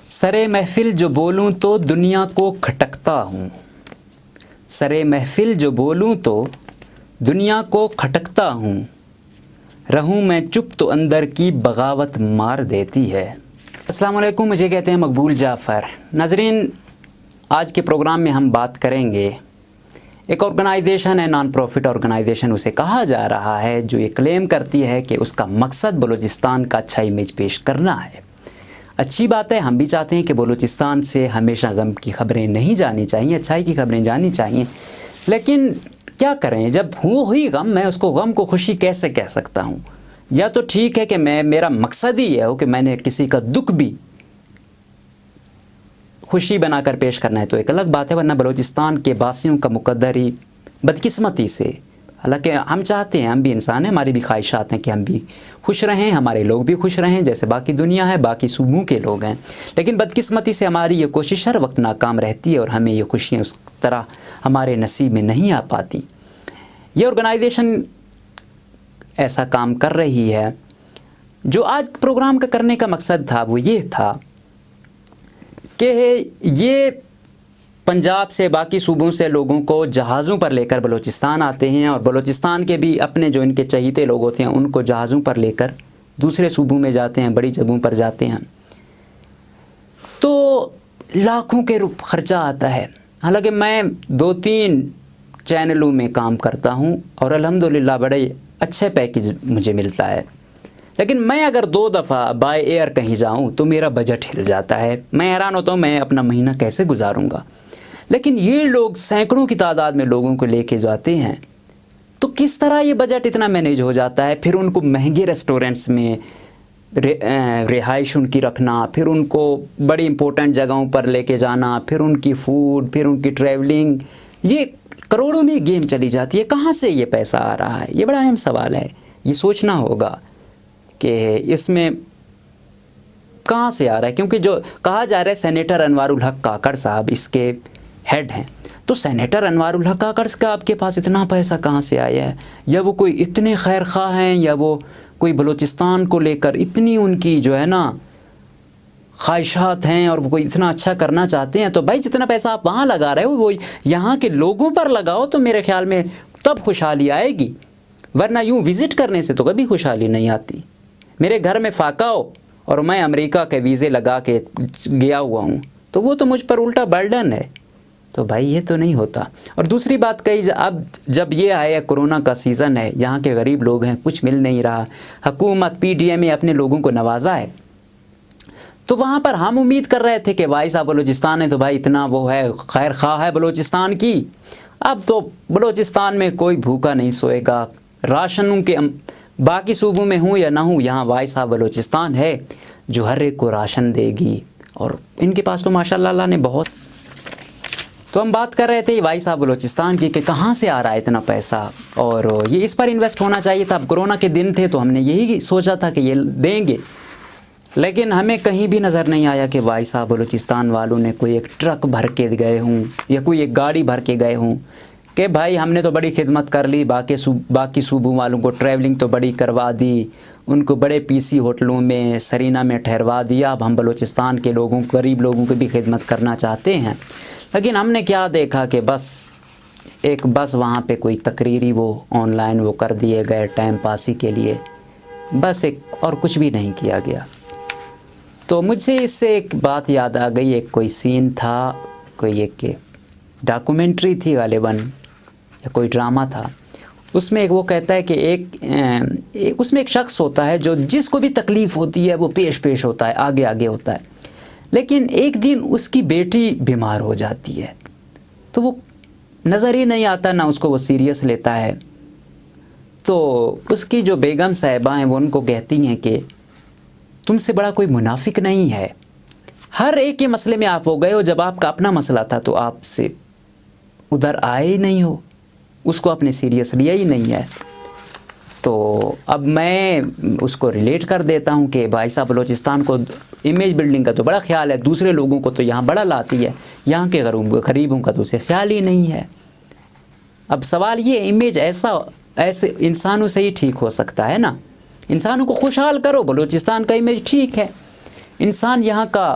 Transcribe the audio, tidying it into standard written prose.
سرے محفل جو بولوں تو دنیا کو کھٹکتا ہوں، سرے محفل جو بولوں تو دنیا کو کھٹکتا ہوں، رہوں میں چپ تو اندر کی بغاوت مار دیتی ہے۔ السلام علیکم، مجھے کہتے ہیں مقبول جعفر۔ ناظرین، آج کے پروگرام میں ہم بات کریں گے، ایک آرگنائزیشن ہے، نان پروفٹ آرگنائزیشن اسے کہا جا رہا ہے، جو یہ کلیم کرتی ہے کہ اس کا مقصد بلوچستان کا اچھا امیج پیش کرنا ہے۔ اچھی بات ہے، ہم بھی چاہتے ہیں کہ بلوچستان سے ہمیشہ غم کی خبریں نہیں جانی چاہیے، اچھائی کی خبریں جانی چاہیے، لیکن کیا کریں، جب ہوئی غم، میں اس کو غم کو خوشی کیسے کہہ سکتا ہوں؟ یا تو ٹھیک ہے کہ میرا مقصد ہی یہ ہو کہ میں نے کسی کا دکھ بھی خوشی بنا کر پیش کرنا ہے تو ایک الگ بات ہے، ورنہ بلوچستان کے باسیوں کا مقدر ہی بدقسمتی سے، حالانکہ ہم چاہتے ہیں، ہم بھی انسان ہیں، ہماری بھی خواہشات ہیں کہ ہم بھی خوش رہیں، ہمارے لوگ بھی خوش رہیں جیسے باقی دنیا ہے، باقی صوبوں کے لوگ ہیں، لیکن بدقسمتی سے ہماری یہ کوشش ہر وقت ناکام رہتی ہے اور ہمیں یہ خوشیاں اس طرح ہمارے نصیب میں نہیں آ پاتی۔ یہ آرگنائزیشن ایسا کام کر رہی ہے۔ جو آج پروگرام کا کرنے کا مقصد تھا وہ یہ تھا کہ یہ پنجاب سے، باقی صوبوں سے لوگوں کو جہازوں پر لے کر بلوچستان آتے ہیں، اور بلوچستان کے بھی اپنے جو ان کے چہیتے لوگ ہوتے ہیں ان کو جہازوں پر لے کر دوسرے صوبوں میں جاتے ہیں، بڑی جگہوں پر جاتے ہیں، تو لاکھوں کے خرچہ آتا ہے۔ حالانکہ میں 2-3 چینلوں میں کام کرتا ہوں اور الحمدللہ بڑے اچھے پیکیج مجھے ملتا ہے، لیکن میں اگر 2 دفعہ بائی ایئر کہیں جاؤں تو میرا بجٹ ہل جاتا ہے، میں حیران ہوتا ہوں میں اپنا مہینہ کیسے گزاروں گا۔ لیکن یہ لوگ سینکڑوں کی تعداد میں لوگوں کو لے کے جاتے ہیں، تو کس طرح یہ بجٹ اتنا مینیج ہو جاتا ہے؟ پھر ان کو مہنگے ریسٹورنٹس میں رہائش ان کی رکھنا، پھر ان کو بڑی امپورٹنٹ جگہوں پر لے کے جانا، پھر ان کی فوڈ، پھر ان کی ٹریولنگ، یہ کروڑوں میں گیم چلی جاتی ہے۔ کہاں سے یہ پیسہ آ رہا ہے؟ یہ بڑا اہم سوال ہے، یہ سوچنا ہوگا کہ اس میں کہاں سے آ رہا ہے، کیونکہ جو کہا جا رہا ہے سینیٹر انوار الحق کاکڑ صاحب اس کے ہیڈ ہیں، تو سینیٹر انوار الحق کاکڑ کا آپ کے پاس اتنا پیسہ کہاں سے آیا ہے؟ یا وہ کوئی اتنے خیر خواہ ہیں، یا وہ کوئی بلوچستان کو لے کر اتنی ان کی جو ہے نا خواہشات ہیں اور وہ کوئی اتنا اچھا کرنا چاہتے ہیں؟ تو بھائی جتنا پیسہ آپ وہاں لگا رہے ہو وہ یہاں کے لوگوں پر لگاؤ تو میرے خیال میں تب خوشحالی آئے گی، ورنہ یوں وزٹ کرنے سے تو کبھی خوشحالی نہیں آتی۔ میرے گھر میں فاقہ ہو اور میں امریکہ کے ویزے لگا کے گیا ہوا ہوں تو وہ تو مجھ پر الٹا برڈن ہے، تو بھائی یہ تو نہیں ہوتا۔ اور دوسری بات کہی، اب جب یہ آیا کرونا کا سیزن ہے، یہاں کے غریب لوگ ہیں، کچھ مل نہیں رہا، حکومت پی ڈی ایم نے اپنے لوگوں کو نوازا ہے، تو وہاں پر ہم امید کر رہے تھے کہ بھائی صاحب بلوچستان ہے تو بھائی اتنا وہ ہے، خیر خواہ ہے بلوچستان کی، اب تو بلوچستان میں کوئی بھوکا نہیں سوئے گا، راشنوں کے باقی صوبوں میں ہوں یا نہ ہوں، یہاں بھائی صاحب بلوچستان ہے جو ہر ایک کو راشن دے گی، اور ان کے پاس تو ماشاءاللہ اللہ نے بہت۔ تو ہم بات کر رہے تھے بھائی صاحب بلوچستان کی کہ کہاں سے آ رہا ہے اتنا پیسہ، اور یہ اس پر انویسٹ ہونا چاہیے تھا۔ اب کرونا کے دن تھے تو ہم نے یہی سوچا تھا کہ یہ دیں گے، لیکن ہمیں کہیں بھی نظر نہیں آیا کہ بھائی صاحب بلوچستان والوں نے کوئی ایک ٹرک بھر کے گئے ہوں یا کوئی ایک گاڑی بھر کے گئے ہوں کہ بھائی ہم نے تو بڑی خدمت کر لی، باقی صوبوں والوں کو ٹریولنگ تو بڑی کروا دی، ان کو بڑے پی سی ہوٹلوں میں سرینا میں ٹھہروا دیا، اب ہم بلوچستان کے لوگوں، غریب لوگوں کی بھی خدمت کرنا چاہتے ہیں۔ لیکن ہم نے کیا دیکھا کہ بس ایک بس وہاں پہ کوئی تقریری وہ آن لائن وہ کر دیے گئے ٹائم پاسی کے لیے، بس ایک، اور کچھ بھی نہیں کیا گیا۔ تو مجھ سے اس سے ایک بات یاد آ گئی، ایک کوئی سین تھا، کوئی ایک ڈاکومنٹری تھی غالباً یا کوئی ڈرامہ تھا، اس میں وہ کہتا ہے کہ اس میں ایک شخص ہوتا ہے جو جس کو بھی تکلیف ہوتی ہے وہ پیش ہوتا ہے، آگے ہوتا ہے، لیکن ایک دن اس کی بیٹی بیمار ہو جاتی ہے تو وہ نظر ہی نہیں آتا، نہ اس کو وہ سیریس لیتا ہے۔ تو اس کی جو بیگم صاحبہ ہیں وہ ان کو کہتی ہیں کہ تم سے بڑا کوئی منافق نہیں ہے، ہر ایک کے مسئلے میں آپ ہو گئے ہو، جب آپ کا اپنا مسئلہ تھا تو آپ سے ادھر آئے ہی نہیں ہو، اس کو آپ نے سیریس لیا ہی نہیں ہے۔ تو اب میں اس کو ریلیٹ کر دیتا ہوں کہ بھائی صاحب بلوچستان کو امیج بلڈنگ کا تو بڑا خیال ہے، دوسرے لوگوں کو تو یہاں بڑا لاتی ہے، یہاں کے غریبوں کا تو اسے خیال ہی نہیں ہے۔ اب سوال یہ، امیج ایسے انسانوں سے ہی ٹھیک ہو سکتا ہے نا؟ انسانوں کو خوشحال کرو، بلوچستان کا امیج ٹھیک ہے، انسان یہاں کا